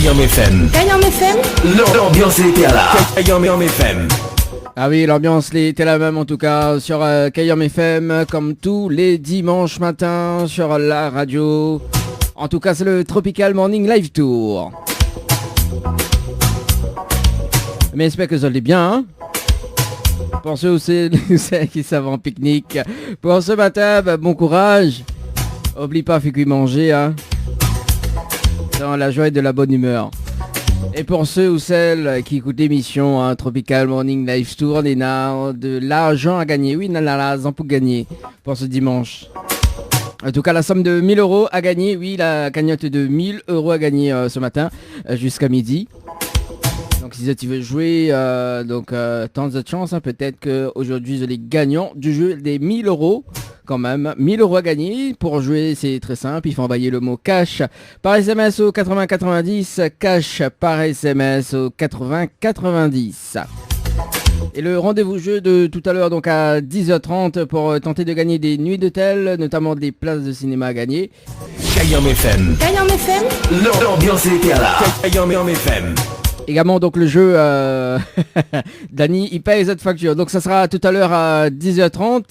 Kayam FM. Kayam FM. L'ambiance était là. Kayam FM. Ah oui, l'ambiance était la même en tout cas sur Kayam FM, comme tous les dimanches matins sur la radio. En tout cas, c'est le Tropical Morning Live Tour. Mais j'espère que vous allez bien, hein. Pour ceux qui savent en pique-nique, pour ce matin, bon courage. Oublie pas, fais qu'il manger, hein. Dans la joie et de la bonne humeur. Et pour ceux ou celles qui écoutent l'émission Tropical Morning Live Tour, on a de l'argent à gagner. Oui, on a l'argent pour gagner pour ce dimanche. En tout cas, la somme de 1000 € à gagner. Oui, la cagnotte de 1000 € à gagner ce matin jusqu'à midi. Donc si tu veux jouer, tant de chance. Hein, peut-être qu'aujourd'hui, je les gagnants du jeu des 1000 € quand même. 1000 € à gagner. Pour jouer, c'est très simple. Il faut envoyer le mot cash par SMS au 8090. Cash par SMS au 8090. Et le rendez-vous jeu de tout à l'heure, donc à 10h30, pour tenter de gagner des nuits d'hôtel, notamment des places de cinéma à gagner. Kayam FM. Kayam FM. L'ambiance était là. Kayam FM. Également donc le jeu Dany, il paye cette facture. Donc ça sera tout à l'heure à 10h30.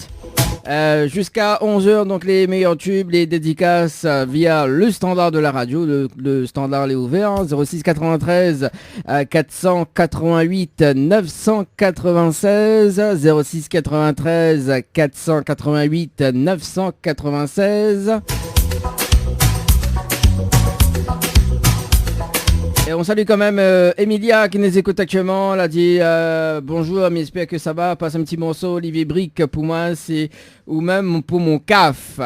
Jusqu'à 11h, donc les meilleurs tubes, les dédicaces via le standard de la radio. Le standard est ouvert, hein, 06 93 488 996, 06 93 488 996. Et on salue quand même Emilia qui nous écoute actuellement. Elle a dit bonjour, mais j'espère que ça va. Passe un petit morceau Olivier Brick pour moi, c'est ou même pour mon CAF.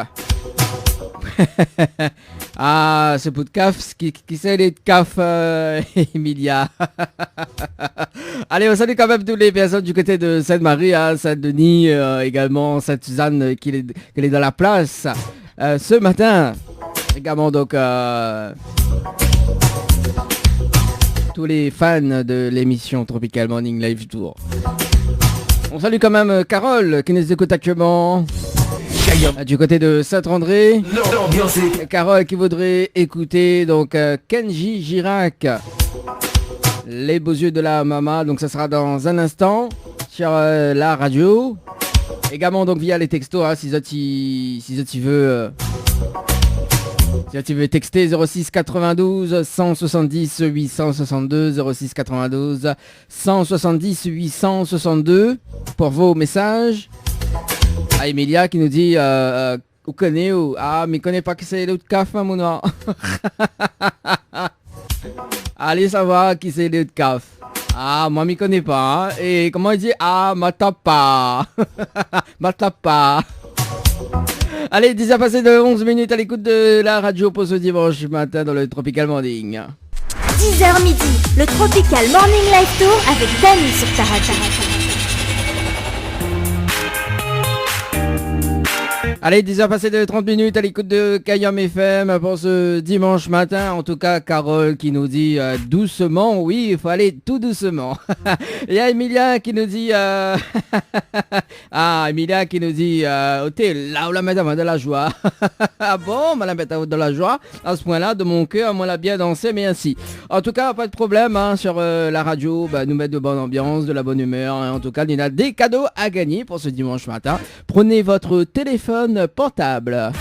Ah, c'est pour de CAF. Qui c'est les CAF, Emilia? Allez, on salue quand même toutes les personnes du côté de Sainte-Marie, hein, Saint-Denis, également Sainte-Suzanne qui est dans la place ce matin. Également donc... tous les fans de l'émission Tropical Morning Live Tour. On salue quand même Carole qui nous écoute actuellement du côté de Saint-André. Carole qui voudrait écouter donc Kenji Girac, Les beaux yeux de la maman. Donc ça sera dans un instant sur la radio. Également donc via les textos, hein, si tu veux... Si tu veux texter 06 92 170 862, 06 92 170 862 pour vos messages. Ah, Emilia qui nous dit vous connaissez ou mais connaît pas que c'est l'autre CAF, mon nom. Allez savoir qui c'est l'autre CAF. Moi m'y connais pas, hein. Et comment il dit ma tapa. Ma tapa. Allez, 10 heures passées de 11 minutes à l'écoute de la radio pour ce dimanche matin dans le Tropical Morning. 10h midi, le Tropical Morning Live Tour avec Dany sur ta radio. Allez, 10 heures passées de 30 minutes à l'écoute de Kayam FM pour ce dimanche matin. En tout cas, Carole qui nous dit doucement, oui, il faut aller tout doucement. Il y a Emilia qui nous dit... Emilia qui nous dit... t'es là où la mettre de la joie. Ah bon, on la mettre de la joie. À ce point-là, de mon cœur, on l'a bien dansé, mais ainsi. En tout cas, pas de problème, hein, sur la radio, nous mettre de bonne ambiance, de la bonne humeur. Hein. En tout cas, il y a des cadeaux à gagner pour ce dimanche matin. Prenez votre téléphone portable.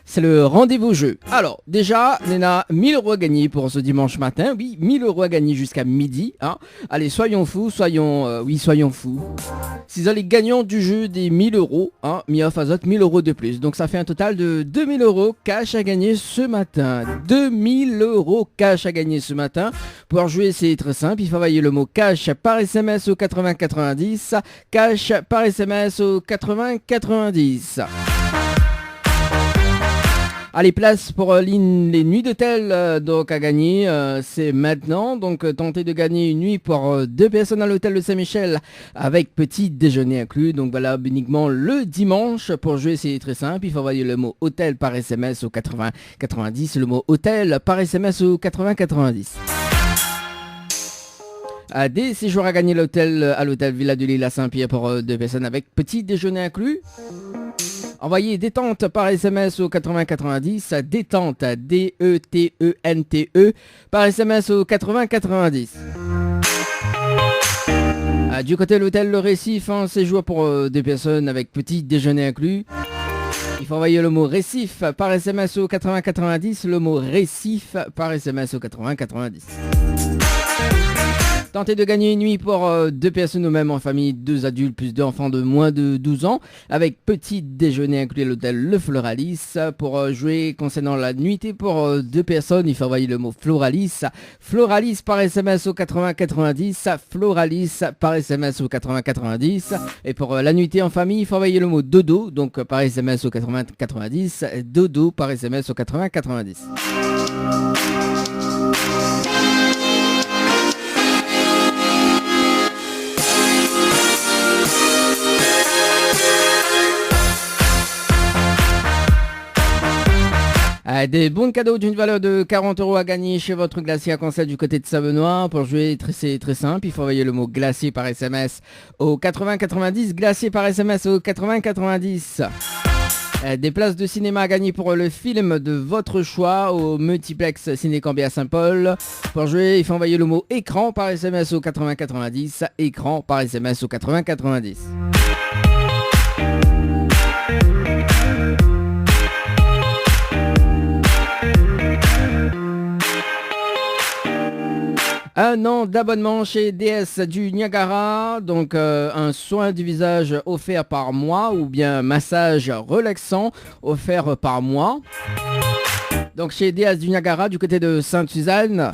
C'est le rendez-vous jeu. Alors, déjà, on a 1000 € à gagner pour ce dimanche matin. Oui, 1000 € à gagner jusqu'à midi. Hein. Allez, soyons fous, soyons fous. C'est les gagnants du jeu des 1000 €. Hein, mi-off azot, 1000 € de plus. Donc, ça fait un total de 2000 € cash à gagner ce matin. 2000 € cash à gagner ce matin. Pour jouer, c'est très simple. Il faut envoyer le mot cash par SMS au 8090. Cash par SMS au 8090. Allez, place pour les nuits d'hôtel donc à gagner, c'est maintenant. Donc tentez de gagner une nuit pour 2 personnes à l'hôtel de Saint-Michel avec petit déjeuner inclus. Donc voilà, uniquement le dimanche. Pour jouer, c'est très simple. Il faut envoyer le mot hôtel par SMS au 8090. Le mot hôtel par SMS au 8090. Des séjours à gagner à l'hôtel Villa de l'Île à Saint-Pierre pour 2 personnes avec petit déjeuner inclus. Envoyez détente par SMS au 8090, détente, D-E-T-E-N-T-E, par SMS au 8090. Du côté de l'hôtel Le Récif, séjour pour 2 personnes avec petit déjeuner inclus. Il faut envoyer le mot récif par SMS au 8090, le mot récif par SMS au 8090. Tentez de gagner une nuit pour 2 personnes ou même en famille, 2 adultes plus 2 enfants de moins de 12 ans, avec petit déjeuner inclus à l'hôtel Le Floralis. Pour jouer concernant la nuitée pour 2 personnes, il faut envoyer le mot Floralis. Floralis par SMS au 8090, Floralis par SMS au 8090. Et pour la nuitée en famille, il faut envoyer le mot dodo, donc par SMS au 8090, dodo par SMS au 8090. Des bons cadeaux d'une valeur de 40 € à gagner chez votre glacier à Cancel du côté de Savenois. Pour jouer, c'est très simple. Il faut envoyer le mot glacier par SMS au 8090. Glacier par SMS au 8090. Des places de cinéma à gagner pour le film de votre choix au multiplex Ciné Cambia Saint-Paul. Pour jouer, il faut envoyer le mot écran par SMS au 8090. Écran par SMS au 8090. Un an d'abonnement chez DS du Niagara, donc un soin du visage offert par mois ou bien massage relaxant offert par mois. Donc chez DS du Niagara du côté de Sainte-Suzanne.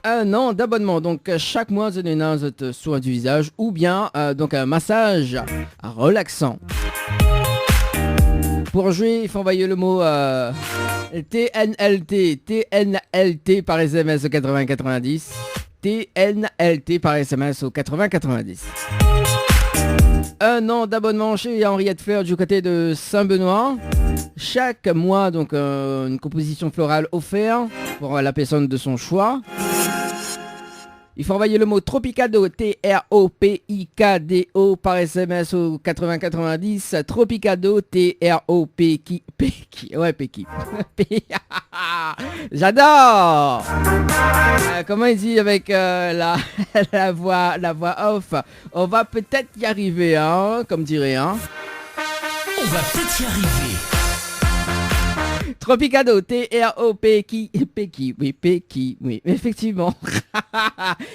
Un an d'abonnement, donc chaque mois vous avez un soin du visage ou bien donc un massage relaxant. Pour jouer, il faut envoyer le mot TNLT par SMS au 8090. TNLT par SMS au 8090. Un an d'abonnement chez Henriette Fleur du côté de Saint-Benoît. Chaque mois, donc une composition florale offerte pour la personne de son choix. Il faut envoyer le mot Tropicado, T-R-O-P-I-K-D-O par SMS au 8090. Tropicado, T-R-O-P-I-K. Ouais, P-I-K. J'adore. Comment il dit avec la voix off. On va peut-être y arriver, hein, comme dirait, hein. On va peut-être y arriver. Tropicado, T-R-O-P-K, oui, P-K, oui, effectivement.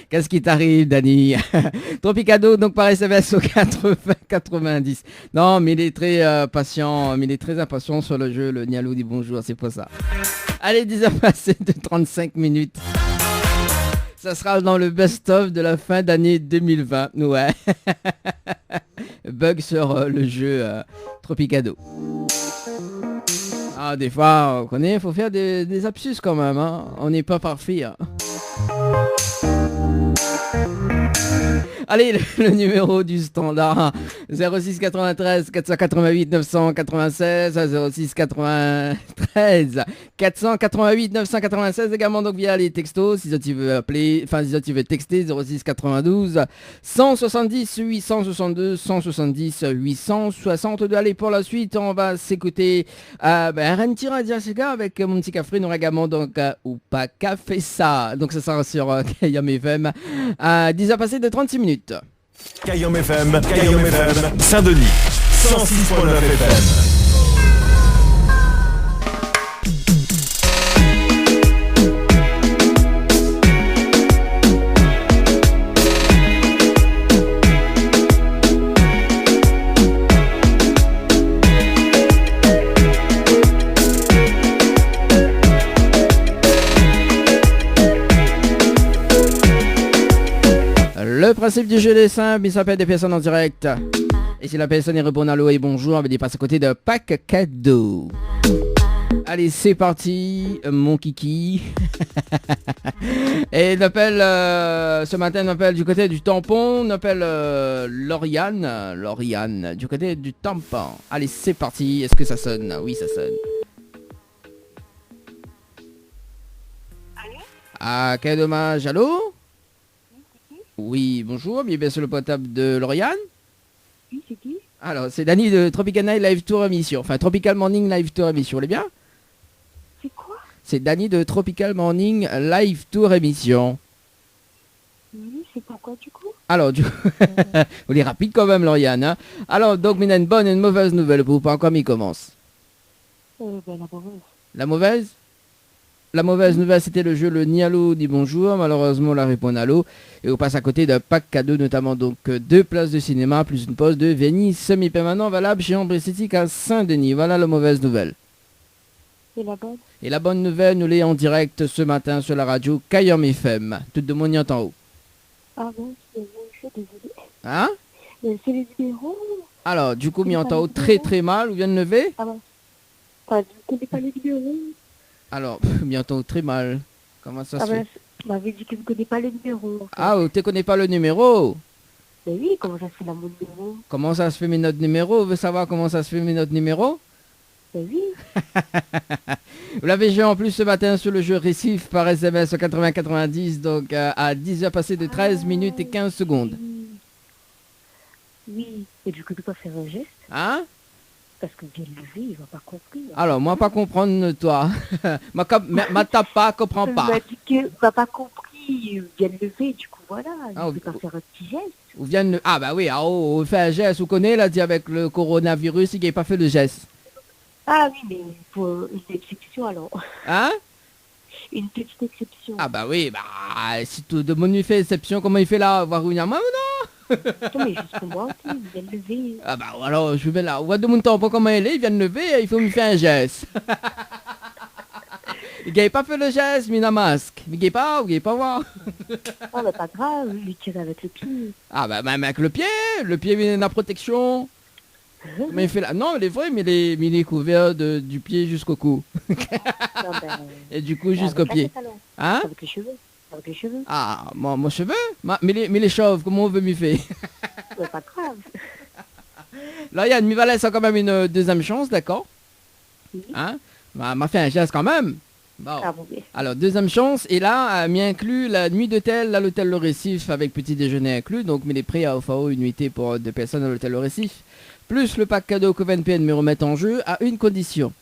Qu'est-ce qui t'arrive, Dani? Tropicado, donc par SMS au 80-90. Non, mais il est très patient, mais il est très impatient sur le jeu, le Nialou dit bonjour, c'est pas ça. Allez, 10 heures passées de 35 minutes. Ça sera dans le best-of de la fin d'année 2020, ouais. Bug sur le jeu Tropicado. Ah, des fois, on connaît, il faut faire des lapsus quand même, hein. On n'est pas parfait, hein. Allez, le numéro du standard, 06 93 488 996, 06 93 488 996, également donc via les textos, si tu veux appeler, enfin si tu veux texter, 06 92 170 862 170 862. Allez, pour la suite, on va s'écouter Rentira Jessica avec mon petit café, nous également donc ou pas café ça. Donc ça sera sur Kayam FM à 10h passées de 36 minutes. Kayam FM, Saint-Denis, 106.9 FM. Le principe du jeu est simple, il s'appelle des personnes en direct. Et si la personne y répond allô et bonjour, on va passe à côté de pack cadeau. Allez, c'est parti, mon kiki. Et il appelle, ce matin, on appelle du côté du tampon, on appelle Lauriane, du côté du tampon. Allez, c'est parti, est-ce que ça sonne? Oui, ça sonne. Allô? Ah, quel dommage, allô? Oui, bonjour, bienvenue sur le portable de Lauriane. Oui, c'est qui? Alors, c'est Dany de Tropical Night Live Tour émission. Enfin, Tropical Morning Live Tour émission, vous l'avez bien? C'est quoi? C'est Dany de Tropical Morning Live Tour émission. Oui, c'est pourquoi du coup? Alors, du on est rapide quand même, Lauriane. Hein. Alors, donc, il y a une bonne et une mauvaise nouvelle pour vous. Pas encore, mais il commence. La mauvaise. La mauvaise? La mauvaise nouvelle, c'était le jeu le ni allô ni bonjour. Malheureusement, la réponse allô. Et on passe à côté d'un pack cadeau, notamment donc 2 places de cinéma plus une pause de Venise semi-permanent valable chez Ambre Esthétique à Saint-Denis. Voilà la mauvaise nouvelle. Et la bonne? Et la bonne nouvelle, nous l'est en direct ce matin sur la radio Kayom FM. Tout le monde y entend haut. Ah bon, c'est bon, je suis désolée. Hein? C'est les numéros? Alors, du coup, m'y entend haut très très mal. Ou vient de lever? Ah bon. Enfin, vous ne connaissez pas les numéros? Alors, m'y entend très mal. Comment ça se fait? Vous m'avez dit que vous ne connaissez pas les numéros. En fait. Ah, tu connais pas le numéro? Mais oui, comment ça se fait la mon numéro? Comment ça se fait mes notes numéro? Vous voulez savoir comment ça se fait mes notes numéro? Mais oui. Vous l'avez joué en plus ce matin sur le jeu Récif par SMS au 80-90, donc à 10h passé de 13 minutes et 15 secondes. Oui. Et du coup, tu peux pas faire un geste? Hein? Parce que bien levé, il va pas comprendre. Alors, moi pas comprendre toi. ma tape pas, comprends Il pas. m'a dit que tu n'as pas compris, bien levé, du coup voilà, Ah, il peut pas faire un petit geste. Ou viennent... Ah bah oui, on fait un geste, vous connaissez, là, dit avec le coronavirus, il n'a pas fait le geste. Ah oui, mais pour une exception alors. Hein? Une petite exception. Ah bah oui, bah si tout le monde lui fait exception, comment il fait là? Voir une main ou non? Non mais juste pour moi aussi, bien levé. Ah bah alors je vais là, on voit de mon temps pas comment elle est, il vient de lever, il faut me faire un geste. Il n'a pas fait le geste, mais il a un masque. Il n'a pas, vous pas voir. Oh mais pas grave, lui tirer avec le pied. Ah bah même avec le pied vient de la protection. Mais il fait là, non il est vrai, mais il est couvert du pied jusqu'au cou. Non, ben, Et du coup jusqu'au avec la pied. tête, alors. Hein? Avec les cheveux. Avec les cheveux. Ah, mon cheveu? Mais les chauves, comment on veut m'y faire? Mais pas grave. Là, Yann, m'y va laisser quand même une deuxième chance, d'accord? Oui. Hein? M'a fait un geste quand même. Bon. Ah bon, bien. Alors, deuxième chance, et là, m'y inclut la nuit d'hôtel à l'hôtel Le Récif avec petit déjeuner inclus. Donc, m'y est prêt à offrir une nuitée pour 2 personnes à l'hôtel Le Récif. Plus le pack cadeau que 20 PN me remettent en jeu à une condition.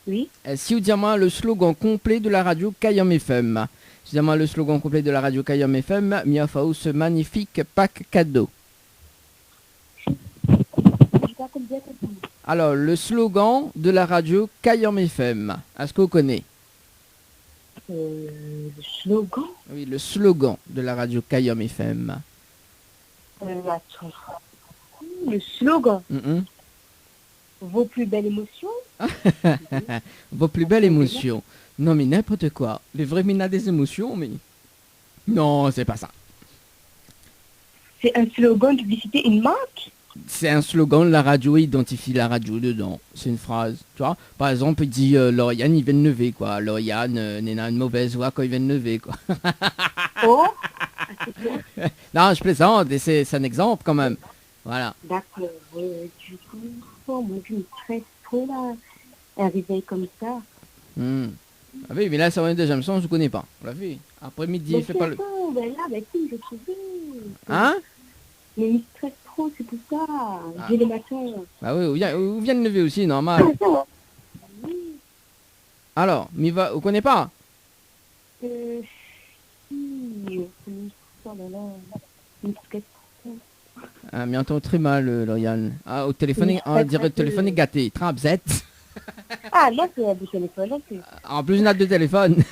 Oui. Si vous dites-moi le slogan complet de la radio Kayom FM. Si vous dites-moi le slogan complet de la radio Kayom FM, m'y offre ce magnifique pack cadeau. J'ai pas comme bien compris. Alors, le slogan de la radio Kayom FM. Est-ce que vous connaissez? Le slogan. Oui, le slogan de la radio Kayom FM. Attends. Le slogan. Mhm. Vos plus belles émotions. Vos plus belles émotions. Non, mais n'importe quoi. Les vrais mina des émotions, mais... Non, c'est pas ça. C'est un slogan de publicité, une marque. C'est un slogan, la radio identifie la radio dedans. C'est une phrase, tu vois. Par exemple, il dit Lauriane, il vient de lever, quoi. Lauriane, Néna, une mauvaise voix quand il vient de lever, quoi. Oh. Non, je plaisante, et c'est un exemple quand même. Voilà. D'accord. Du coup, oh mon Dieu, il stresse trop là. Un réveil comme ça. Ah oui, mais là, ça va une deuxième chance, je connais pas. On l'a vu. Après-midi, il fait pas le... Ben là, ben si, je trouvais. Hein? Mais il stresse trop, c'est pour ça. J'ai les matins. Bah oui, ou vient de lever aussi, normal. Oui. Alors, vous connaissez pas? Si, oh là là, il stresse trop. Ah, mais entend très mal, Lauriane. Ah, au téléphone, Oui, on dirait le téléphone est gâté. Trapzette. Ah, là, c'est du téléphone, là, c'est... En plus, on a 2 téléphones.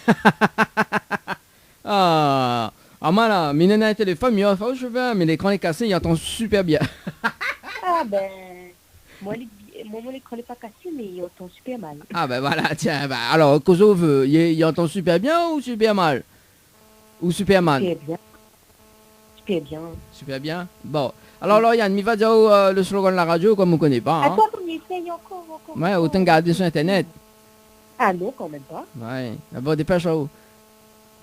Ah, moi là, mais un téléphone, mais je veux, mais l'écran est cassé, il entend super bien. Ah, ben... Moi, mon écran n'est pas cassé, mais il entend super mal. Ah ben voilà, tiens, bah, alors, Kozo veut, il entend super bien ou super mal? Ou super mal? Super bien. Super bien. Super bien. Bon. Alors, Lauriane, il va dire le slogan de la radio, comme on ne connaît pas. Hein. Attends, on essaye encore. Ouais, autant garder sur Internet. Ah non, quand même pas. Ouais. D'abord, dépêche-toi.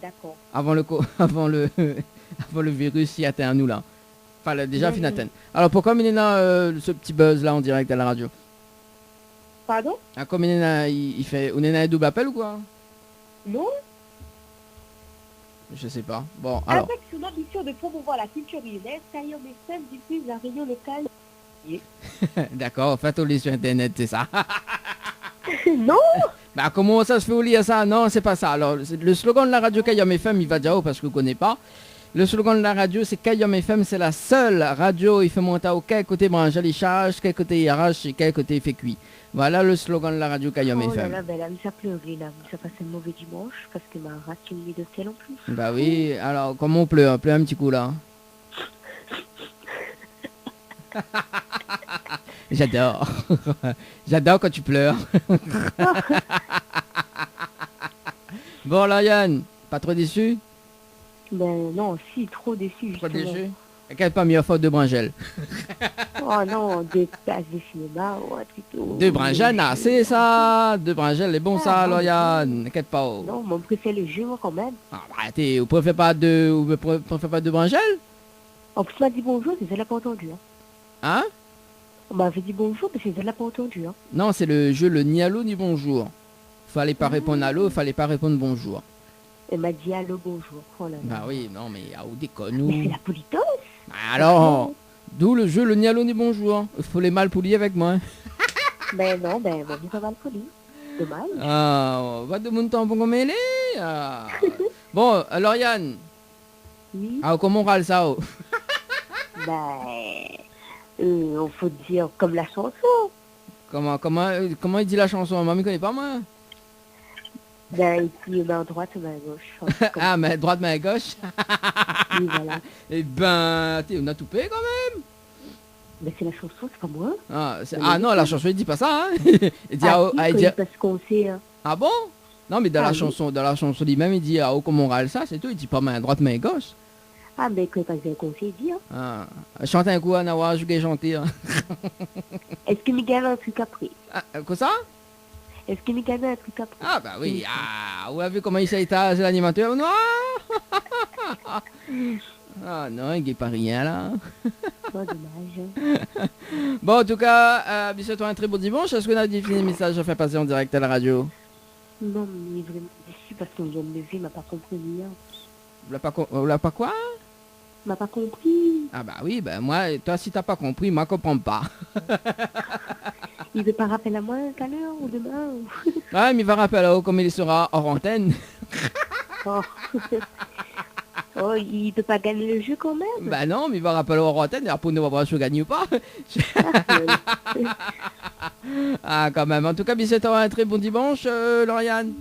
D'accord. Avant le virus y atteint nous là. Enfin, déjà, fin atteint. Alors, pourquoi il y a ce petit buzz là en direct à la radio? Pardon? Ah, comme il fait... On est un double appel ou quoi? Non. Je sais pas. Bon, alors. Avec son ambition de promouvoir la culture lyonnaise, Kayom FM diffuse la réunion locale Yes. D'accord, faites au lit sur internet, c'est ça. Non. Bah comment ça se fait au lit à ça? Non, c'est pas ça. Alors, le slogan de la radio Kayam FM, il va déjà haut parce que vous ne connaissez pas. Le slogan de la radio, c'est Kayam FM, c'est la seule radio, il fait monter au quel côté branche les charges, quel côté il arrache et quel côté il fait cuit. Voilà le slogan de la radio Kayam Oh là FM. là, ben là, ça pleurait là. Ça passait un mauvais dimanche parce que ma race une nuit de ciel en plus. Bah oui, alors comment on pleure? Pleure un petit coup là. J'adore. J'adore quand tu pleures. Bon là Yann, pas trop déçu? Ben non, si, trop déçu Pas justement. déçu? Quelle pas meilleure faute de Brangel? Oh non, des places de cinéma, ouais, plutôt. De Brangel, non, c'est ça. De Brangel, c'est bon ça, Ah, alors bon. Yann. T'inquiète pas. Non, mon préféré le jeu, moi, quand même. Ah, bah, vous préférez pas de Brangel? En plus, on m'a dit bonjour, mais elle l'a pas entendu. Hein. Hein? On m'avait dit bonjour, mais elle l'a pas entendu. Hein. Non, c'est le jeu le ni allô ni bonjour. Fallait pas répondre allô, fallait pas répondre bonjour. Elle m'a dit allô, bonjour. Oh là là. Bah oui, non mais ah, ou déconne Mais c'est nous. la politesse. Bah, alors, d'où le jeu le ni allô ni bonjour. Il faut les mal polis avec moi. Ben non, ben, mon vie pas mal poli. Dommage. Ah, va de mon temps pour qu'on mêle. Ah. Bon, alors Yann, Oui. ah, comment on râle ça? Oh? Ben, on faut dire comme la chanson. Comment il dit la chanson? Maman ne connaît pas moi. Ben, ici, main droite, main gauche. Comme Ah, main droite, main gauche. oui, voilà. Eh ben, on a tout payé quand même. Ben, c'est la chanson, c'est pas moi. Ah non, la chanson, il dit pas ça. Hein. Il dit, Ah, si, il dit, parce qu'on sait... ah bon? Non, mais dans Ah la oui. chanson lui-même, il dit, ah, oh, comment on râle ça, c'est tout. Il dit pas main droite, main gauche. Ah, mais que pas qu'on sait dire. Ah, chante un coup, Anawa, je vais chanter. Hein. Est-ce que Miguel a un truc après? Ah, quoi ça? Est-ce que Miguel a un truc après? Ah, bah oui, ah, vous avez vu comment il s'est état, c'est l'animateur? Non! Ah non, il n'est pas rien là. Oh, dommage. Bon, en tout cas, bisous-toi un très beau dimanche. Est-ce qu'on a défini le message à faire passer en direct à la radio? Non, mais il est vraiment déçu parce qu'on vient de lever, il m'a pas compris rien. Vous l'avez pas quoi? Il m'a pas compris. Ah bah oui, bah moi, toi si t'as pas compris, moi je comprends pas. Il veut pas rappeler à moi tout à l'heure ou demain ou... Ouais, mais il va rappeler là-haut comme il sera hors antenne. Oh. Oh, il peut pas gagner le jeu quand même. Bah non, mais il va rappeler hors antenne et après on va voir si je gagne ou pas. Ah quand même, en tout cas, bisous-toi un très bon dimanche, Lauriane.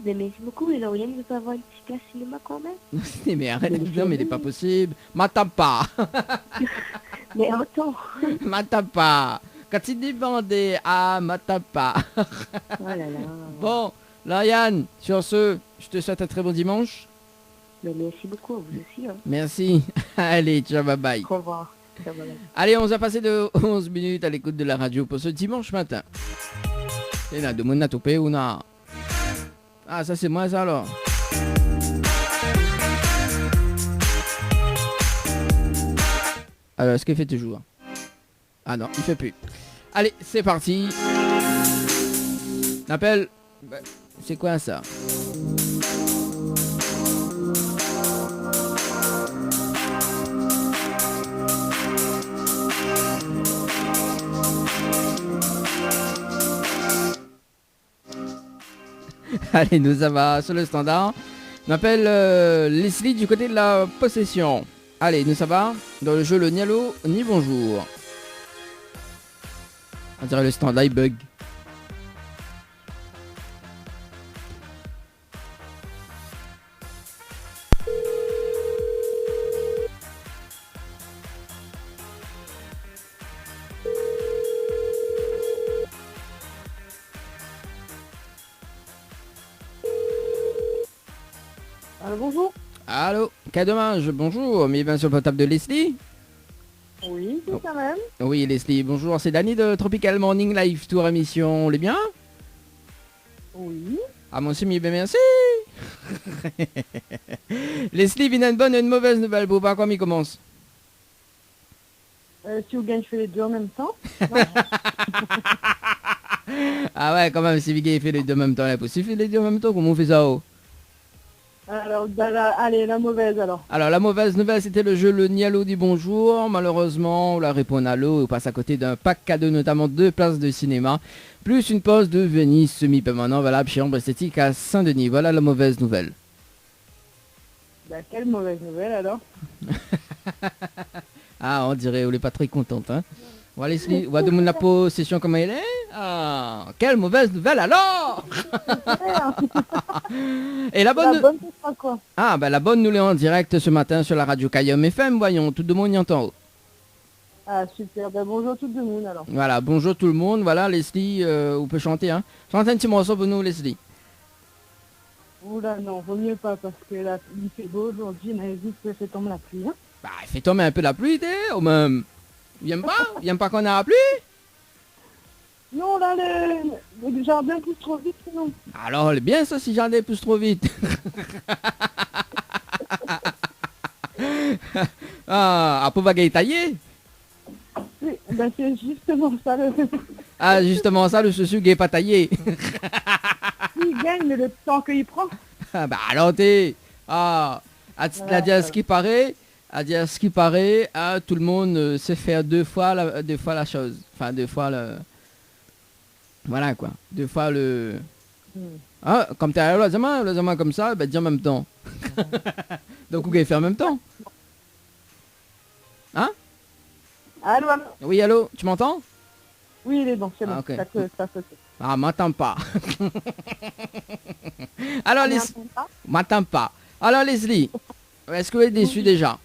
Mais merci beaucoup, et Lauriane veut pas avoir une petite place cinéma quand même. Mais arrête, non mais c'est pas possible. M'attends pas. Mais attends. M'attends pas. Quand tu demandais, ah, m'attends pas. Oh là là. Bon, Lauriane, sur ce, je te souhaite un très bon dimanche. Mais merci beaucoup, à vous aussi. Hein. Merci. Allez, ciao, bye bye. Au revoir. Ça va, bye. Allez, on a passé de 11 minutes à l'écoute de la radio pour ce dimanche matin. Et là, de mon topé ou non? Ah, ça c'est moi ça alors. Alors, est-ce qu'il fait toujours? Ah non, il fait plus. Allez, c'est parti. Appel. Bah, c'est quoi ça? Allez, nous ça va sur le standard. On appelle Leslie du côté de la possession. Allez, nous ça va dans le jeu le ni allô ni bonjour. On dirait le standard il bug. Alors, bonjour. Allô, quel dommage, bonjour, mais bien sûr le portable de Leslie. Oui, c'est quand même. Oui Leslie, bonjour, c'est Danny de Tropical Morning Live Tour émission, on est bien? Oui. Ah mon bien merci. Leslie, vient une bonne et une mauvaise nouvelle, pour par quoi il commence? Si vous gagnez, je fais les deux en même temps. Ah ouais, quand même, si Vigay fait les deux en même temps, là, possible faire les deux en même temps, comment on fait ça? Oh Alors, allez, la mauvaise alors. Alors la mauvaise nouvelle, c'était le jeu Le Nialo dit bonjour. Malheureusement, on la répond à l'eau, on passe à côté d'un pack cadeau, notamment 2 places de cinéma, plus une pause de Venise semi-permanent valable chez Ambre Esthétique à Saint-Denis. Voilà la mauvaise nouvelle. Bah, quelle mauvaise nouvelle alors. Ah, on dirait, on n'est pas très contente, hein. On va laisser, on va demander la possession comme elle est. Ah, quelle mauvaise nouvelle alors. Et la bonne... La bonne, ce sera quoi? Ah, bah la bonne, nous l'est en direct ce matin sur la radio Cayum FM, voyons, tout le monde y entend. Ah, super. Bah, bonjour tout le monde alors. Voilà, bonjour tout le monde, voilà, Leslie, on peut chanter, hein. Chantez un petit morceau pour nous, Leslie. Oula, non, vaut mieux pas parce que là, il fait beau aujourd'hui, mais vite que fait tomber la pluie. Hein. Bah, fais tomber un peu la pluie, t'es, ou même... Viens pas qu'on a la pluie. Non, là, le jardin pousse trop vite, sinon. Alors, bien ça si jardin pousse trop vite. Ah, à pauvre gars taillé. Oui, ben c'est justement ça le... Ah, justement ça, le souci qui est pas taillé. Il gagne, mais le temps qu'il prend. Ah, bah, alors t'es... Ah, à ce qui paraît... À dire ce qui paraît, ah, tout le monde sait faire deux fois la chose. Enfin, 2 fois le... Voilà, quoi. 2 fois le... Ah, comme t'es à l'azama comme ça, bah, dis en même temps. Donc, vous pouvez faire en même temps. Hein? Allô, allô? Oui, allô, tu m'entends? Oui, il est bon, c'est bon. Ah, ok. Ça saute. Ah, m'entends pas. Alors, m'entends pas. Alors, Leslie, est-ce que vous êtes déçu déjà?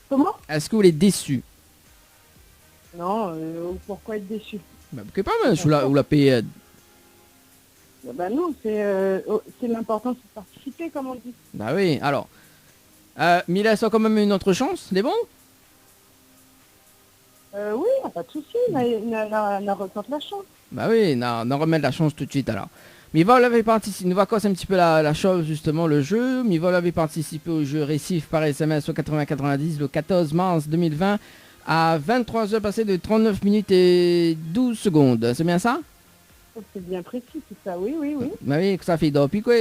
Comment? Est-ce que vous êtes déçu? Non, pourquoi être déçu? Bah, que pas mal, sous la paye. Bah non, c'est l'important, c'est de participer, comme on dit. Bah oui, alors. Mais il laisse quand même une autre chance, c'est bon? Oui, pas de souci, on retente la chance. Bah oui, on remet de la chance tout de suite alors. Mivol avait participé, nous va casser un petit peu la chose justement, le jeu. Mivol avait participé au jeu Récif par SMS au 80-90 le 14 mars 2020 à 23h passées de 39 minutes et 12 secondes. C'est bien ça? C'est bien précis tout ça, oui. Bah oui, que ça fait d'or, puis quoi?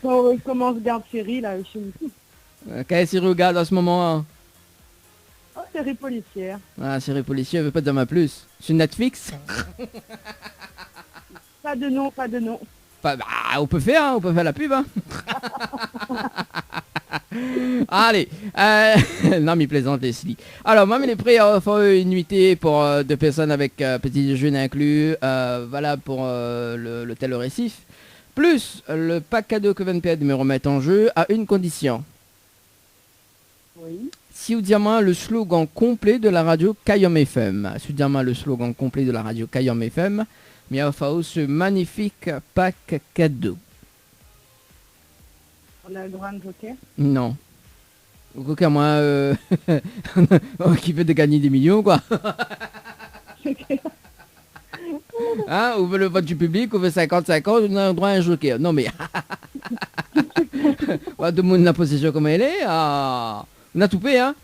Quand on commence garde série là, chez nous. Qu'est-ce qu'il regarde à ce moment-là? Oh, série policière. Ah, série policière, elle veut pas dire ma plus. Sur Netflix? Pas de nom. Bah, on peut faire la pub, hein. Allez, non mais plaisante Leslie. Alors moi, il est prêt à faire une nuitée pour 2 personnes avec petit déjeuner inclus, voilà pour l'hôtel au Récif, plus le pack cadeau que 20 de me remettre en jeu à une condition. Oui. Si vous dites moi le slogan complet de la radio Cayum FM, si vous dites moi le slogan complet de la radio Cayum FM, mais il va falloir ce magnifique pack cadeau. On a le droit de joker. Non. Aucun moi qui veut de gagner des millions quoi. Hein, ou veut le vote du public, ou veut 50-50, on a le droit à un joker. Non mais tout le monde la possession comme elle est. Ah. On a tout payé, hein.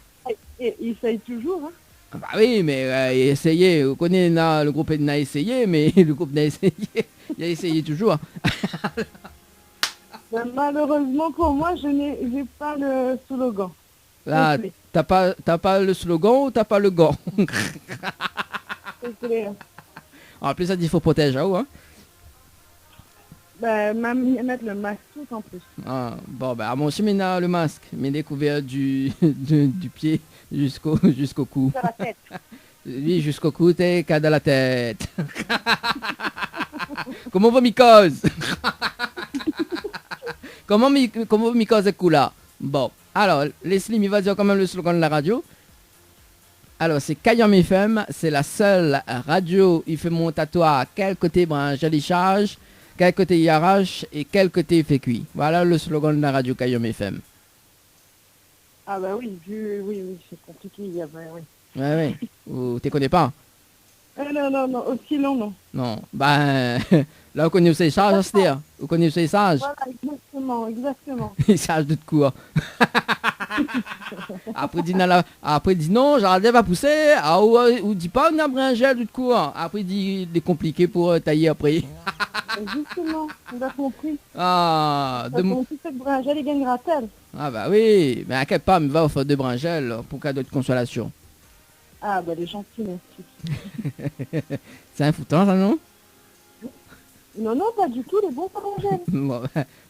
Et il essaye toujours, hein. Bah oui, mais essayez. Vous connaissez le groupe n'a essayé, mais le groupe n'a essayé. Il a essayé toujours. Ben, malheureusement pour moi, j'ai pas le slogan. Là, t'as pas le slogan ou t'as pas le gant? C'est clair. En plus, ça dit faut protéger, hein. Ben, mettre le masque tout en plus. Ah, bon, bah, moi aussi, maintenant, le masque. Mais découvert du pied jusqu'au cou. Sur la tête. Lui, jusqu'au cou, t'es qu'à dans la tête. Comment va mycose? Comment mycose est cool là? Bon, alors, Leslie, il va dire quand même le slogan de la radio. Alors, c'est Cayum FM, c'est la seule radio, il fait mon tatouage, quel côté branche, je charge, quel côté il arrache et quel côté il fait cuit. Voilà le slogan de la radio Cayum FM. Ah bah oui, oui, c'est compliqué, il y a, oui. Ouais, tu ne connais pas? Non, aussi long, non. Non, ben, là, vous connaissez les sages, c'est-à-dire, vous connaissez les sages. Voilà, exactement. Les sages de quoi? Après dit non, jardin va pousser. Ou dit pas on a bringel du coup. Après dit il est compliqué pour tailler après. Justement, on a compris. Ah, Parce qu'on sait que Bringel, il gagnera-t-elle. ah bah oui, mais à quel part il va offrir de bringel pour cadeau de consolation. Ah bah les gentils, merci. C'est un foutant ça non? Non, non, pas du tout, les bons Bringel. Bon,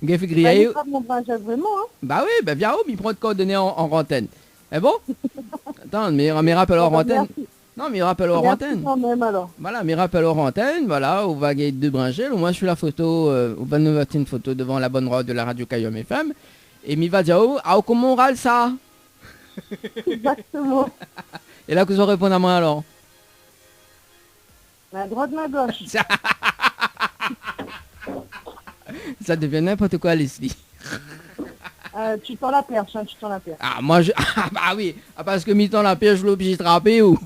il fait Bah, griller. il frappe mon Bringel vraiment, hein. Bah oui, bah viens, il prend de coordonnées en antenne. Eh bon? Attends, mais rappelle hors antenne. Merci. Non, mais rappelle hors Merci antenne. quand même, alors. Voilà, mais rappelle hors antenne, voilà, on va gagner 2 bringels. Moi, je suis la photo, on va nous mettre une photo devant la bonne route de la radio Kayom FM. Et il va dire, comment on râle ça? Exactement. Et là, que vous répondez à moi alors? La droite, ma gauche. Ça devient n'importe quoi, Leslie. Tu tends la perche, hein, tu tends la perche. Ah, moi, ah, bah oui, parce que mi-temps la pièce, je l'oblige de trapper ou.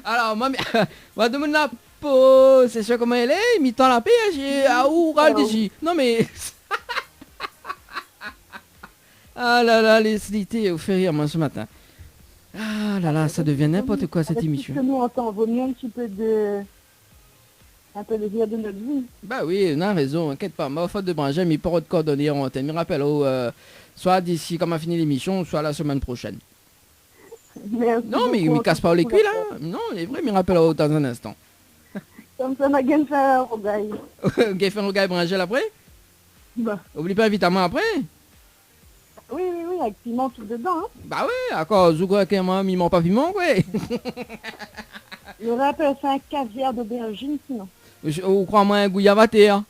Alors, moi, demande la peau, c'est sûr comment elle est, mi-temps la pièce, où râle d'ici. Non, mais. Ah là là, Leslie, t'es au fait rire, moi, ce matin. Ah là là, ça devient n'importe quoi, cette Avec émission. tout ce que nous entend, vaut mieux un petit peu de... Un peu de rire de notre vie. Bah oui, on a raison, inquiète pas. Moi, faute de bringel, mais pas de coordonnées en antenne. Me rappelle, soit d'ici quand on a fini l'émission, soit la semaine prochaine. Merci Non, mais beaucoup, il casse pas les cuits là. Non, il est vrai, me rappelle dans un instant. Comme ça, on a gagné un rogaille. Vous fait un regard bringel après? Bah, Oublie pas évidemment après. oui, avec piment tout dedans. Hein. Bah oui, à cause du quoi, moi, miment pas piment, quoi. Il aurait appelé ça un caviar d'aubergine, sinon. Ou crois-moi un gouillavaté, hein?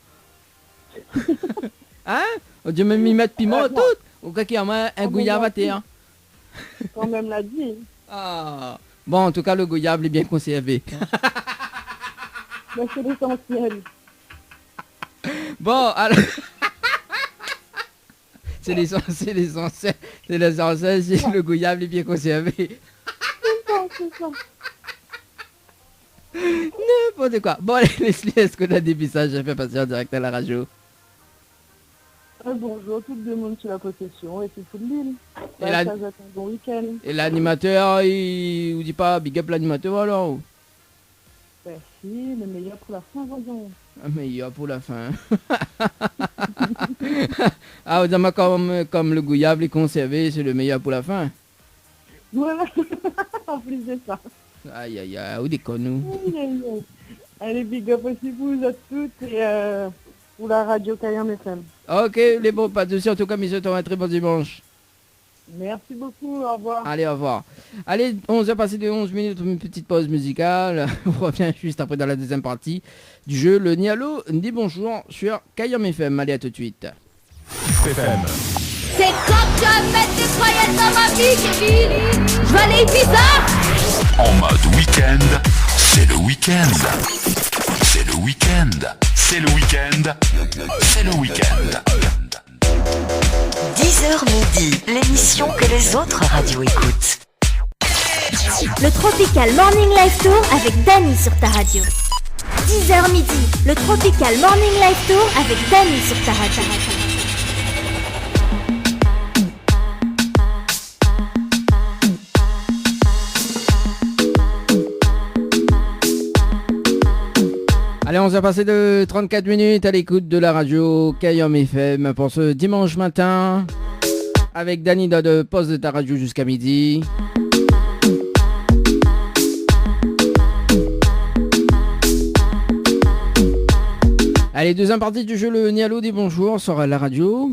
Hein? On dit même m'y mettre piment tout. Ou quoi qu'il y a moi un gouillavaté, hein? Quand même l'a dit. Ah. Bon, en tout cas, le gouyave est bien conservé. Mais c'est l'essentiel. Bon, alors... c'est l'essentiel, si le gouyave est bien conservé. C'est ça. N'importe quoi. Bon, allez, Leslie, est-ce que tu as des messages à faire passer en direct à la radio? Bonjour, tout le monde sur la possession et c'est tout le l'île. Et la- Ça vous attend un bon week-end. Et l'animateur, il vous dit pas big up l'animateur alors? Merci, le meilleur pour la fin, voyons. Ah, mais il y a pour la fin. Ah, vous dites comme le gouyave est conservé, c'est le meilleur pour la fin. Voilà, en plus de ça. Aïe aïe aïe, où déconne nous? Aïe, aïe, aïe. Allez, big up aussi pour vous autres toutes et pour la radio Kayom FM. Ok, les bons, pas de soucis. En tout cas, messieurs, un très bon dimanche. Merci beaucoup, au revoir. Allez, au revoir. Allez, 11h passé de 11 minutes, une petite pause musicale. On revient juste après dans la deuxième partie du jeu. Le Nialo dit bonjour sur Kayom FM. Allez, à tout de suite. FM. C'est quand tu vas mettre des croyances dans ma vie, Kevin. Je vais aller bizarre. En mode week-end, c'est le week-end. C'est le week-end. C'est le week-end. C'est le week-end. 10h midi, l'émission que les autres radios écoutent. Le Tropical Morning Live Tour avec Dany sur ta radio. 10h midi, le Tropical Morning Live Tour avec Dany sur ta radio. Allez, on s'est passé de 34 minutes à l'écoute de la radio Kayom FM pour ce dimanche matin avec Dany de poste de ta radio jusqu'à midi. Allez, deuxième partie du jeu, le Nialo dit bonjour sur la radio.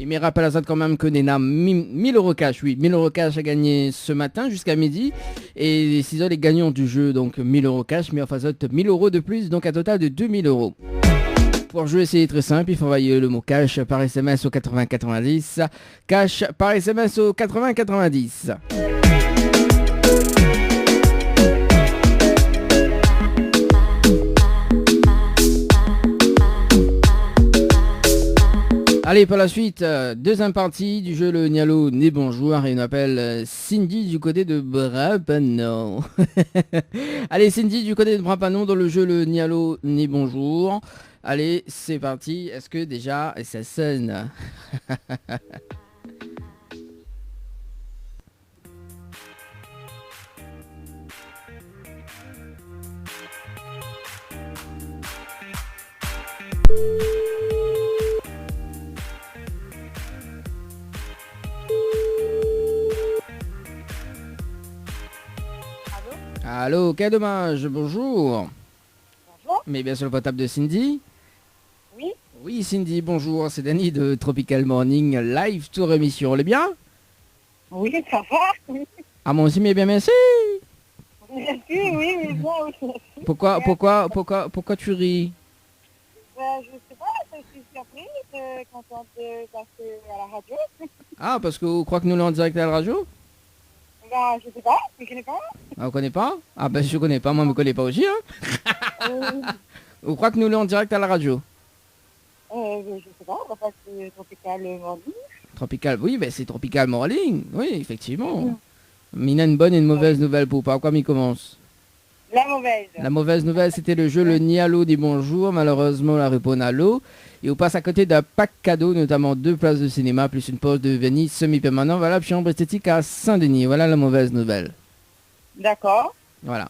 Il me rappelle à ça quand même que Nena 1000 euros cash, oui, 1000 euros cash à gagner ce matin jusqu'à midi. Et c'est les gagnants du jeu, donc 1000 euros cash, mais enfin ça 1000 euros de plus, donc un total de 2000 euros. Pour jouer, c'est très simple, il faut envoyer le mot cash par SMS au 8090. Cash par SMS au 8090. Allez, pour la suite, deuxième partie du jeu Le Nialo Né Bonjour et on appelle Cindy du côté de Brapano. Allez, Cindy du côté de Brapano dans le jeu Le Nialo Né Bonjour. Allez, c'est parti. Est-ce que déjà ça sonne? Allô, quel dommage, bonjour. Bonjour. Mais bien sûr le portable de Cindy. Oui. Oui Cindy, bonjour, c'est Danny de Tropical Morning Live Tour émission, elle est bien? Oui, ça va. Ah moi aussi mais bien merci. Merci, oui, mais bien aussi. Pourquoi tu ris? Je sais pas, je suis surprise, contente de passer à la radio. Ah parce que vous croyez que nous l'avons en direct à la radio? Ben, je sais pas, je connais pas. Ah vous connaissez pas? Ah ben je connais pas, moi je me connais pas aussi hein. Vous croyez que nous l'avons en direct à la radio? Je sais pas, on va passer Tropical Morning. Tropical, oui ben c'est Tropical Morning, oui effectivement. Mais il a une bonne et une mauvaise nouvelle pour pas, quoi il commence. La mauvaise. La mauvaise nouvelle, c'était le jeu Le Nialo dit bonjour. Malheureusement, la réponse à l'eau. Et on passe à côté d'un pack cadeau, notamment 2 places de cinéma, plus une pause de Venise semi-permanent. Voilà, chambre esthétique à Saint-Denis. Voilà la mauvaise nouvelle. D'accord. Voilà.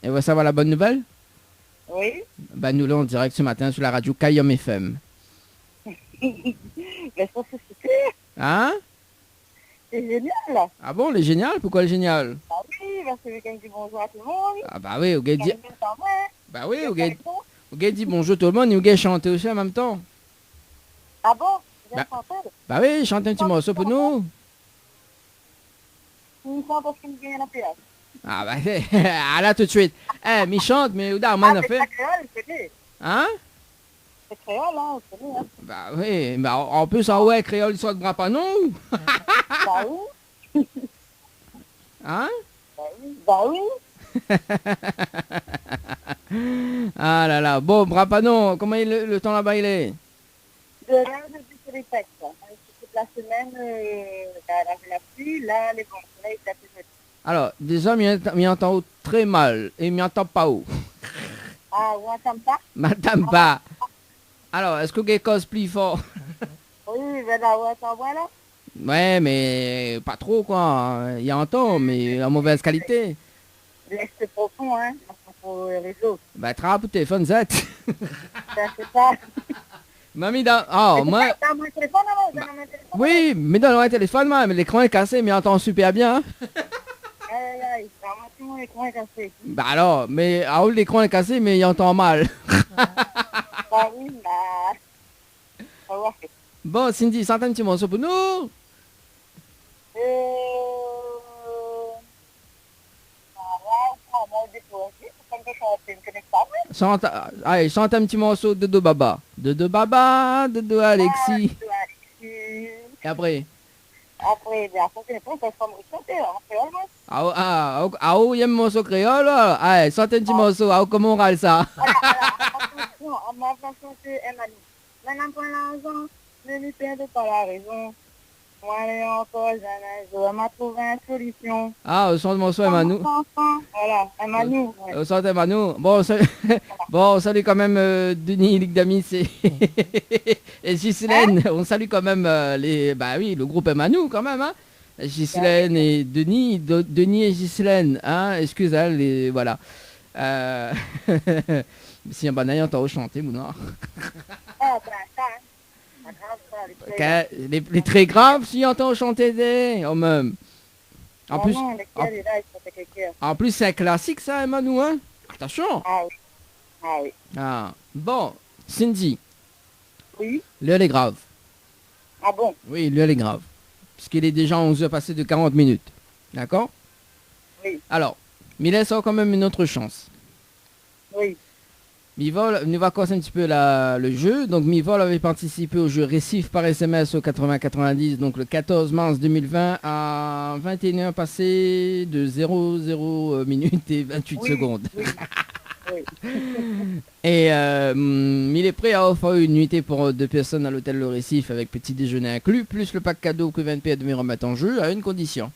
Et on va savoir la bonne nouvelle? Oui. Bah, nous l'avons en direct ce matin sur la radio Kayom FM. Mais ça, c'est super. Hein? C'est génial. Ah bon, elle est géniale? Pourquoi elle est géniale? Ah oui, parce que quelqu'un dit bonjour à tout le monde. Ah bah oui, au gars dit... Quand même. Bah oui, au gars dit bonjour tout le monde et au gars chanter aussi en même temps. Ah bon? Vous Bah. chanter? Bah oui, chante un petit morceau pour nous. Une fois parce qu'il me gagne la pièce. Ah bah, ah là tout de suite. Eh, mais chante, mais où d'armes on a c'est fait? pas créole, c'est dit. Hein? C'est créole, hein, c'est dit, hein. Bah oui, mais en plus, ah ouais, créole, il soit de Brapano. Bah oui, Hein? bah oui. Ah là là, bon, Brapano, comment le temps là-bas il est? De là, je suis sur les textes. Toute la semaine, la pluie, là, les bons soleils, ça fait joli. Alors, déjà, m'y entend très mal et m'y entend pas haut. Ah, on n'entend pas? M'entend pas. Alors, est-ce que vous cause plus fort? Oui, ben là, on entend, voilà. Ouais, mais pas trop quoi. Il y entend, mais en mauvaise qualité. L'est profond, hein, pour les réseaux. Bah, trappe au téléphone Z. Ça, c'est ça. Mamie, oh, moi... T'as mon téléphone, alors? T'as mon téléphone? Oui, mais dans le téléphone, mais l'écran est cassé, mais il entend super bien. Aïe, aïe, vraiment, tout mon écran est cassé. Bah alors, mais à où l'écran est cassé, mais il entend mal. Bah oui, bah... Ça va, c'est... Bon, Cindy, chante un petit morceau pour nous. Chante, allez, chante un petit morceau de Dodo Baba. Dodo Baba, Dodo Alexis. Et après? Après, je ne peux pas me chanter, en créole, moi. Ah, où il y a un morceau créole, là? Allez, chante un petit morceau, ah, comment on râle ça? Attention, on m'a fait chanter Emmanuel. Maintenant, pour l'argent, ne lui perdez pas la raison. Moi, elle est encore jamais, je m'a trouvé une solution. Ah, au son de morceau, Emmanuel. Voilà, Emmanuel. Ouais. Au son d'Emmanuel. Bon, bon, on salue quand même Denis, Ligue d'Amis et Ghislaine. On salue quand même le groupe Emmanuel quand même, hein. Ghislaine et Denis, Denis et Ghislaine, hein. Excusez, voilà. Si un banaille, t'as chanté, mon noir. Ah, ben, ça, hein. Les très graves, si on chanter des, oh même. En plus, c'est un classique ça, Emmanuel, hein? Attention. Ah oui. Ah oui. Ah. Bon, Cindy. Oui. L'heure est grave. Ah bon? Oui, l'heure est grave. Puisqu'il est déjà 11h passé de 40 minutes. D'accord? Oui. Alors, mais laisse quand même une autre chance. Oui. Mivol nous va commencer un petit peu le jeu. Donc Mivol avait participé au jeu Récif par SMS au 80-90, donc le 14 mars 2020 à 21h passé de 00 minutes et 28 secondes. Oui. Et il est prêt à offrir une nuitée pour 2 personnes à l'hôtel Le Récif avec petit déjeuner inclus, plus le pack cadeau que 20 à demi-remettre en jeu, à une condition.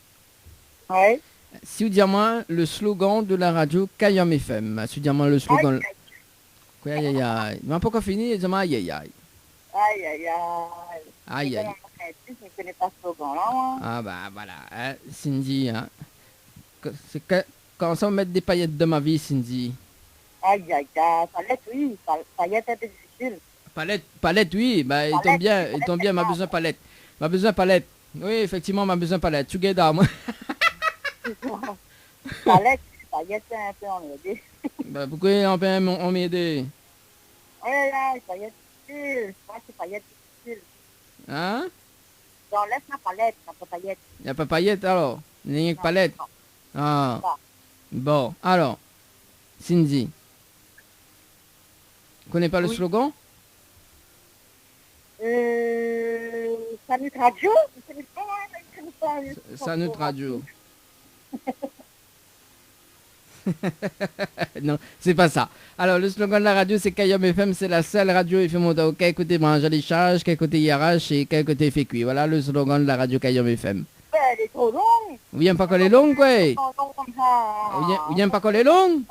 Ouais. Si vous dire-moi le slogan de la radio Kayam FM. Si vous dire-moi le slogan... Quoi, aïe aïe aïe. Il m'a pas encore fini, dis-moi aïe aïe aïe. Aïe, aïe, aïe. Aïe aïe. Je ne connais pas ce slogan-là, moi. Ah bah voilà, hein, Cindy, hein. C'est quand ça va mettre des paillettes de ma vie, Cindy. Aïe, aïe, aïe. Palette, oui. Palette, c'est difficile. Palette, oui, bah il tombe bien, m'a besoin de palette. M'a besoin de palette. Oui, effectivement, m'a besoin de palette. Together, moi. Palette, paillette, c'est un peu emmerdé. Bah pourquoi on m'aider? Oh là là, paillette difficile. Moi, c'est paillette difficile. Hein? J'enlève ma palette, ma paillette. Il n'y a pas paillette alors? Il n'y a que palette? Non. Ah. Non. Bon, alors, Cindy. Tu connais pas le Oui. slogan? Sanut Radio? Sanut Radio. Non, c'est pas ça. Alors, le slogan de la radio, c'est Kayam FM, c'est la seule radio FM au quel côté branche à l'échange, quel côté IRH et quel côté fait cuit. Voilà le slogan de la radio Kayam FM. Elle est trop longue. Vous n'aimez pas qu'on est long, quoi? Trop long comme ça. Vous n'aimez pas qu'on est long?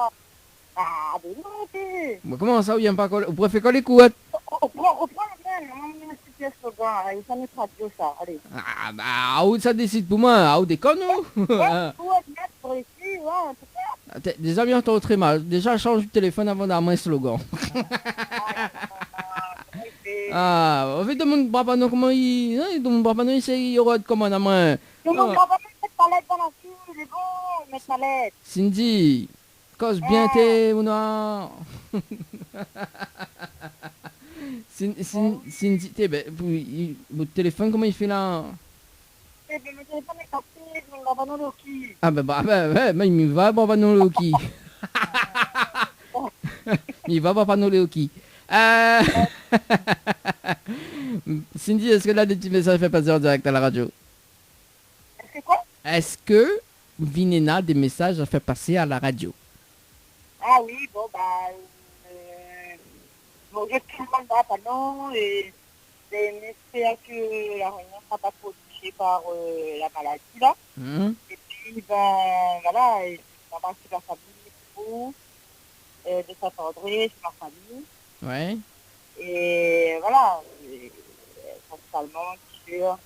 Ah, mais non, t'es. Comment ça, vous n'aimez pas qu'on vous préférez qu'on les coûte? Reprends la même. On a un slogan. Allez, Sanut Radio, ça. Allez. Ah, bah, où ça décide pour moi? Où déconne, nous? Ouais, mettre pour ici, ouais, en tout cas. Des amis entendent très mal. Déjà, change de téléphone avant d'avoir un slogan. Ah, on fait de mon papa, non, comment il... De mon papa, non, il aura comment, à moi. Non, non, papa, mettre palette dans la queue, il est bon, mettre palette. Cindy, cause bien t'es, ou non? Cindy, t'es, ben, votre téléphone, comment il fait là? Eh bien, le téléphone est cassé, mais on va dans le qui. Ah, ben, ouais, mais il va, bon, non, le hockey. Il va, pas non, le hockey. Cindy, est-ce que là, des petits messages fait passer en direct à la radio? Est-ce que quoi? Est-ce que Vinena des messages a fait passer à la radio? Ah oui, bon, bah... bon, je tout le monde va pas non, et j'espère que la réunion ne sera pas trop touchée par la maladie, là. Et puis, ben, voilà, et je remercie la famille, beaucoup, de s'attendrir sur ma famille. Ouais. Et voilà, principalement sur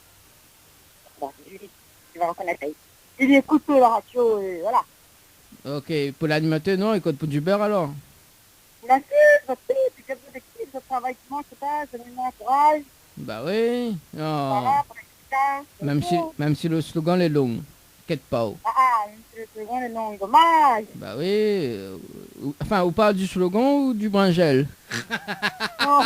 tu vas reconnaître. Il écoute la radio et voilà. Ok, pour l'animateur, non, il code pour du beurre alors? Bien sûr, je sais, puis quelques équipes, je travaille dimanche, je sais pas, je mets mon entourage. Bah oui. Oh. Voilà, pour les Même si le slogan est long. Quête pas. Ah, le second, le nom, dommage. Bah oui. Enfin, on parle du slogan ou du bringel? Non.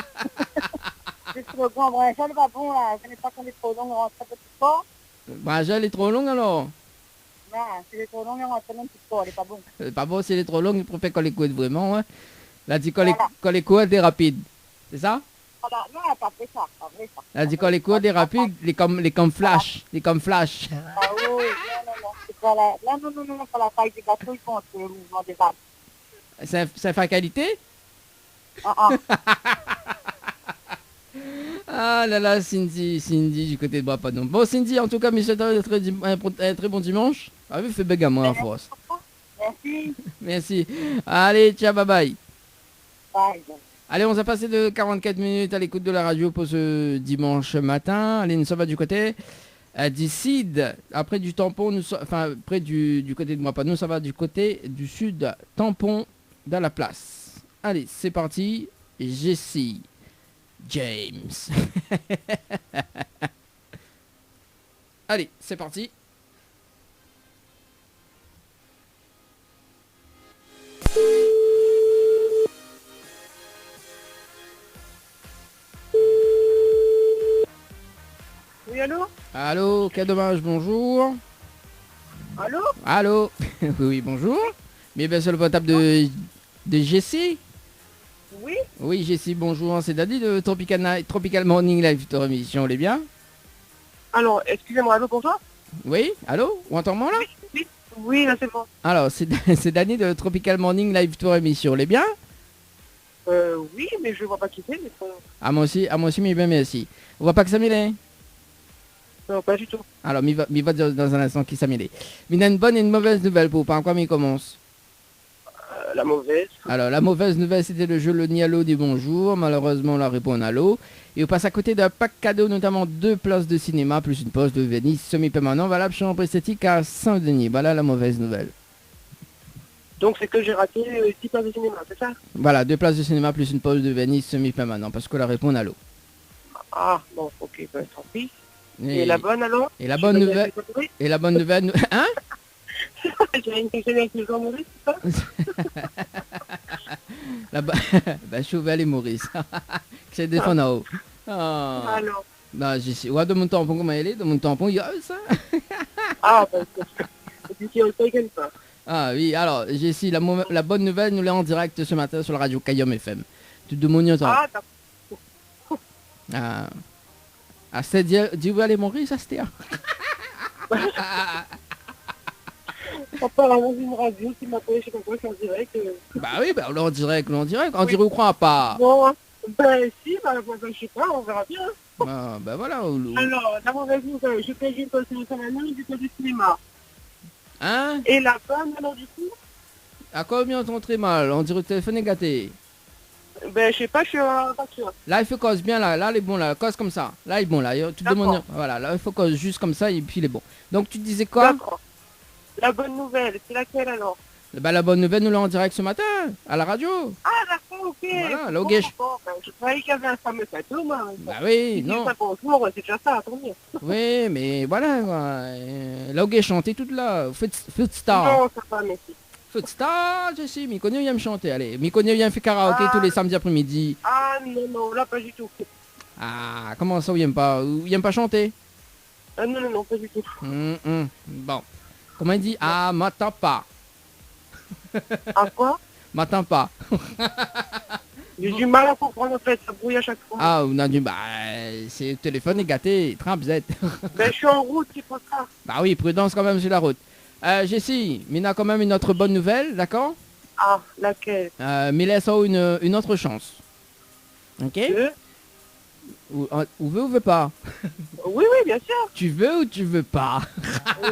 Le slogan, bon, ça n'est pas bon là, je n'ai pas qu'on est trop long, on rentre un peu plus fort. Le bringel est trop long alors? Non, si c'est trop long, on rentre un peu plus fort, elle est pas bon. Pas bon, si elle est trop longue, il préfère qu'on l'écoute vraiment. Hein. Là, dit qu'on Voilà. l'écoute, elle est rapide. C'est ça? Voilà, non, elle n'a pas fait ça, pas vrai ça. Là, dit qu'on l'écoute, elle est rapide, les comme flash. Les comme flash. Ah oui, non, c'est pas la... Non, pas la taille des gâteaux, ils font le mouvement des vagues. C'est fa qualité? Ah. Ah là là, Cindy, du côté de Brapanon. Bon, Cindy, en tout cas, monsieur, un très bon dimanche. Ah oui, fait bég à moi en force. Merci. Merci. Allez, ciao, bye bye. Bye. Allez, on a passé de 44 minutes à l'écoute de la radio pour ce dimanche matin. Allez, nous sommes du côté d'Icide. Après du tampon, près du côté de Brapanon, ça va du côté du sud, tampon dans la place. Allez, c'est parti. Jessie James. Allez, c'est parti. Oui, allô? Allô, quel dommage, bonjour. Allô? Allô. Oui, bonjour. Mais bien sur le portable de Jessie. Oui? Oui, Jessie, bonjour. C'est Daddy de Tropical Morning Live, ton émission, elle est bien? Alors, excusez-moi, allô, bonjour? Oui, allô? Ou entends-moi là? Oui, là, c'est bon. Alors, c'est c'est Dany de Tropical Morning Live Tour émission. Les bien? Oui, mais je vois pas qui c'est, mais bon. Ah, moi aussi, mais bien, merci. On voit pas que ça m'est. Non, pas du tout. Alors, mi va dire dans un instant qui ça m'est. Mais il y a une bonne et une mauvaise nouvelle pour par quoi m'y commence. La mauvaise. Alors, la mauvaise nouvelle, c'était le jeu Le Nialo du bonjour. Malheureusement, on la répond à l'eau. Et on passe à côté d'un pack cadeau, notamment 2 places de cinéma, plus une pause de Venise semi-permanent, valable chez Chambre Esthétique à Saint-Denis. Voilà la mauvaise nouvelle. Donc, c'est que j'ai raté 10 places de cinéma, c'est ça? Voilà, 2 places de cinéma, plus une pause de Venise semi-permanent, parce qu'on la répond à l'eau. Ah, bon, ok, ben, tant pis. Et la bonne, alors? Et la bonne nouvelle... Et la bonne nouvelle... Hein? J'ai une question avec le Jean Maurice, c'est ça? Là-bas... Ben, Chauvel et Maurice. C'est des en haut. Oh. Alors. Non, j'ai su. Ouais, de mon tampon, comment elle est? De mon tampon, il y a ça. Ah, ben, c'est on ne gagne pas. Ah oui, alors, Jessie, la bonne nouvelle, nous l'est en direct ce matin sur la radio Kayom FM. Tu te demandes ça. Ah, d'accord. Ah, c'est dire aller Maurice, ça c'était. Apparemment, une radio qui m'appelle, je sais pas quoi, c'est en direct. Bah oui, bah on est en direct, on dirait ou croit pas. Bon, ben si, ben, je sais pas, on verra bien. Ah, bah voilà. Alors, la mauvaise nouvelle, je paye une pause de cinéma, du coup du cinéma. Hein? Et la bonne, alors du coup? À combien on très mal? On dirait que le téléphone est gâté. Ben, je sais pas, je suis en voiture. Là, il faut cause bien, là, il est bon, là, cause comme ça. Là, il est bon, là. Tu te demandes, voilà, là, il faut cause juste comme ça, et puis il est bon. Donc, tu disais quoi? D'accord. La bonne nouvelle, c'est laquelle alors? Bah, la bonne nouvelle, nous l'avons en direct ce matin, à la radio. Ah, d'accord, ok. Voilà, là, bon, ok. bon, ben, je croyais qu'il y avait un fameux cadeau, moi. Bah oui, non. Bonjour, c'est déjà ça, tant mieux. Oui, mais voilà, quoi. Là, ok, chanter toute là. Faites star. Non, ça va, merci. Faites star, je sais, Mikonio vient me chanter, allez. Mikonio vient faire karaoké tous les samedis après-midi. Ah, non, là, pas du tout. Ah, comment ça, il aime pas chanter? Ah, non, pas du tout. Bon. Comment il dit? Ah, m'attends pas. À quoi? M'attends pas. J'ai du mal à comprendre en fait, ça brouille à chaque fois. Ah, on a dit, bah, c'est le téléphone est gâté, Trampzette. Ben, je suis en route, c'est pour ça. Bah oui, prudence quand même sur la route. Jessie, mais on a quand même une autre bonne nouvelle, d'accord? Ah, laquelle? Mais laisse une autre chance. Ok? Ou veut pas? Oui, bien sûr. Tu veux ou tu veux pas?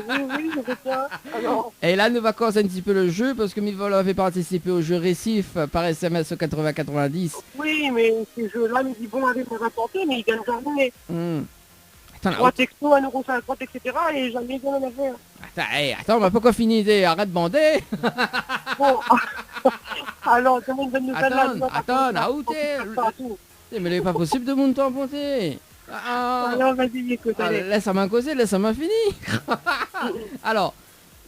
Oui, je veux bien. Alors... Et là, nous va commencer un petit peu le jeu, parce que Mivolo avait participé au jeu Récif par SMS au 80-90. Oui, mais ces jeux-là me dit bon, allez, on va tenter, mais ils gagnent jamais. Attends, 3 textos, 1,50€, etc. Et jamais ils en avaient. Attends, on va pas quoi finir, arrête de bander. Bon, alors, donne une bonne nouvelle. Attends, mais il n'est pas possible de mon temps monter. Alors, vas-y, écoute, allez. Laisse-moi causer, laisse-moi finir. Alors,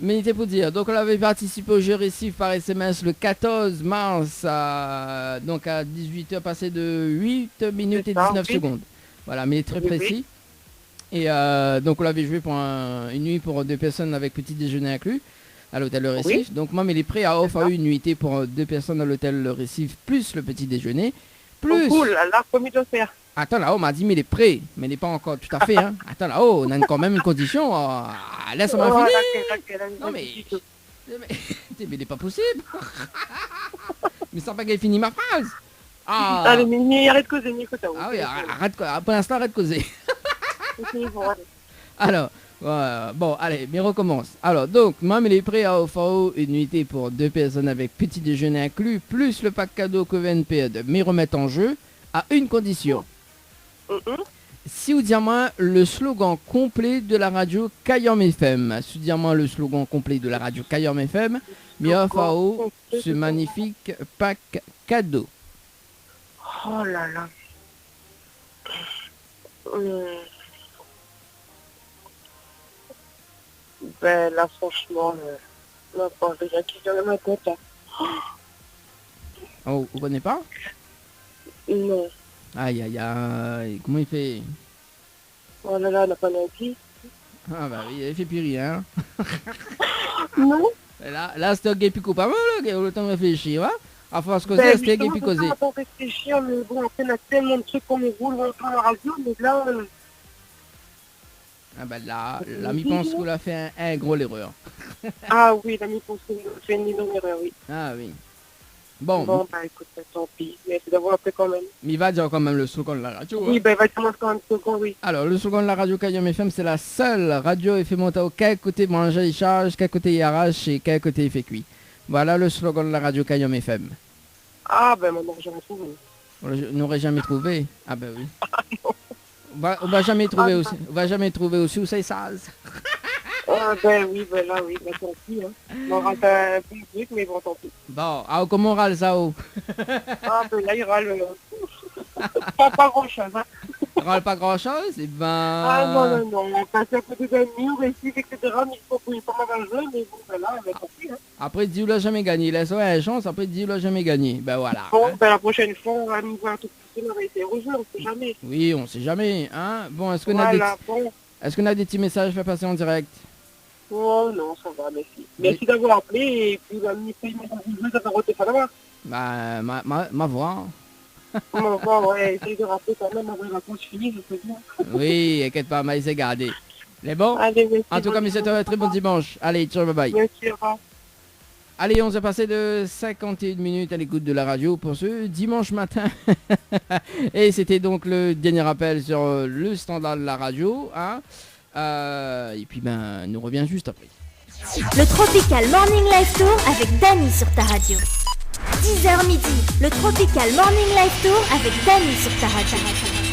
mais il était pour dire, donc on avait participé au jeu Récif par SMS le 14 mars, donc à 18h passé de 8 minutes et 19 secondes. Voilà, mais très précis. Et donc on l'avait joué pour une nuit pour 2 personnes avec petit déjeuner inclus à l'hôtel Le Récif. Donc moi, mais il est prêt à offrir une nuitée pour 2 personnes à l'hôtel Le Récif plus le petit déjeuner. Plus... Oh, cool, là, comme il doit faire. Attends, là-haut, on m'a dit, mais il est prêt. Mais il n'est pas encore tout à fait, hein. Attends, là-haut, on a quand même une condition. Laisse-moi finir. Non, mais il n'est pas possible. Mais ça va pas qu'elle finisse ma phrase. Allez, mais arrête de causer, Nico. Ah oui, arrête, pour l'instant, arrête de causer. Alors, bon, allez, mais recommence. Alors, donc, Mam, il est prêt à offrir une nuitée pour 2 personnes avec petit déjeuner inclus, plus le pack cadeau que VNP de mais remettre en jeu, à une condition. Si vous dites-moi le slogan complet de la radio Kayom FM, si vous dites-moi le slogan complet de la radio Kayom FM, mais offre ce magnifique pack cadeau. Oh là là. Ben là, franchement, n'importe quoi qui vient de ma tête. Oh, vous connaissez pas? Non. Aïe, aïe, aïe. Comment il fait? Oh là là, on n'a pas l'envie. Ah bah oui, il fait plus rien. Non. Et là c'était un gay pico pas mal, le temps de réfléchir, hein? À force causer, c'était un gay pico causer. On peut réfléchir, mais bon, après, on a tellement de trucs qu'on roule dans la radio, mais là... Ah bah là, mi pense qu'on a fait un gros erreur. Ah oui, l'ami pour fait une erreur, oui. Ah oui. Bon, Bon, bah écoute, tant pis. Mais c'est d'avoir appelé quand même. mais il va dire quand même le slogan de la radio. Oui, hein. bah il va commencer quand même second, oui. Alors, le slogan de la radio Kayom FM, c'est la seule radio FM Montao quel côté manger et charge, quel côté il arrache et quel côté il fait cuit. Voilà le slogan de la radio Kayom FM. Ah, ben maintenant, j'en trouve. On n'aurait jamais trouvé. Ah ben oui. On va jamais trouver aussi. On va jamais trouver aussi où c'est ça. Ah, ben oui, ben là, oui, bah tant pis. Hein. On rate un bon truc, mais bon, tant pis. Bon, alors comment on râle ça oh? Ah, ben là, il râle. Pas grand-chose, hein. On râle pas grand chose, et ben. Ah non, on a passé à côté d'un mur, ici, etc. Mais il faut qu'il pas mal jeu, mais bon, ben là, ben tant pis. Hein. Après, Dieu l'a jamais gagné. Laisse la chance, après, Dieu l'a jamais gagné. Ben voilà. Bon, hein. ben la prochaine fois, on va nous voir un tout petit peu, on va essayer de rejouer, on sait jamais. Oui, on sait jamais. Hein. Bon, est-ce qu'on a Voilà, bon. est-ce qu'on a des petits messages à faire passer en direct? Oh non, ça va, merci. Merci d'avoir appelé et puis bah, merci d'avoir au téléphone là-bas. Bah, ma voix. On va ouais, essayer de rappeler quand même avant les vacances finies, je sais bien. Oui, inquiète pas, mais c'est gardé. Les bon? Allez, merci. En tout cas, mais c'est un très bon dimanche. Allez, ciao, bye bye. Merci, au revoir. Allez, on s'est passé de 51 minutes à l'écoute de la radio pour ce dimanche matin. Et c'était donc le dernier appel sur le standard de la radio. Hein. Et puis, ben, nous revient juste après. Le Tropical Morning Live Tour avec Dany sur ta radio. 10h midi, le Tropical Morning Live Tour avec Dany sur ta radio.